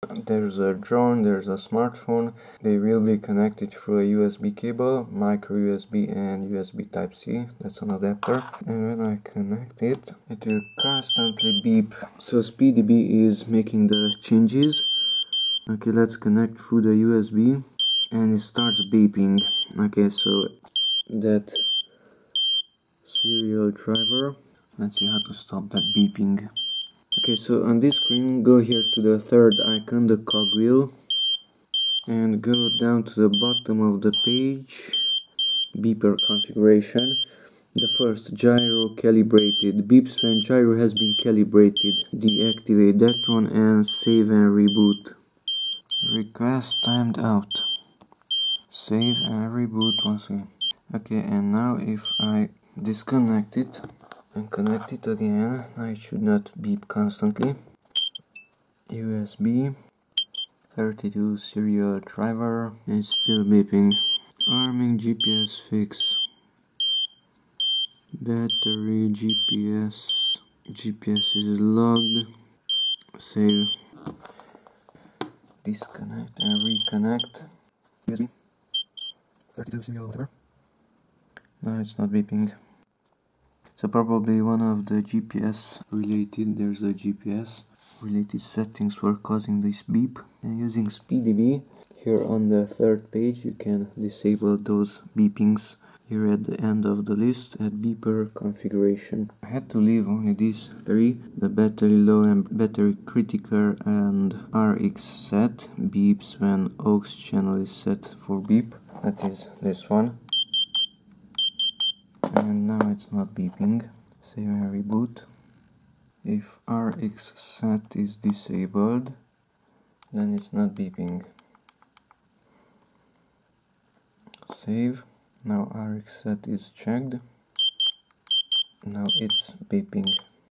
There's a drone, there's a smartphone. They will be connected through a USB cable, micro USB and USB Type-C. That's an adapter. And when I connect it, it will constantly beep. So SpeedyBee is making the changes. Okay, let's connect through the USB and it starts beeping. Okay, so that serial driver. Let's see how to stop that beeping. Okay, so on this screen, go here to the third icon, the cogwheel, and go down to the bottom of the page, beeper configuration. The first, gyro calibrated, beeps when gyro has been calibrated. Deactivate that one and save and reboot. Request timed out. Save and reboot once again. Okay, and now if I disconnect it and connect it again, now it should not beep constantly. USB 32 serial driver, it's still beeping. Arming GPS fix. Battery GPS is logged. Save. Disconnect and reconnect. USB 32 serial whatever. Now it's not beeping. So probably one of the GPS related, there's a GPS related settings were causing this beep. And using SpeedyBee, here on the third page you can disable those beepings. Here at the end of the list at beeper configuration. I had to leave only these three, the battery low and battery critical and RX set beeps when aux channel is set for beep. That is this one. And now it's not beeping. Save and reboot. If RX set is disabled, then it's not beeping. Save. Now RX set is checked. Now it's beeping.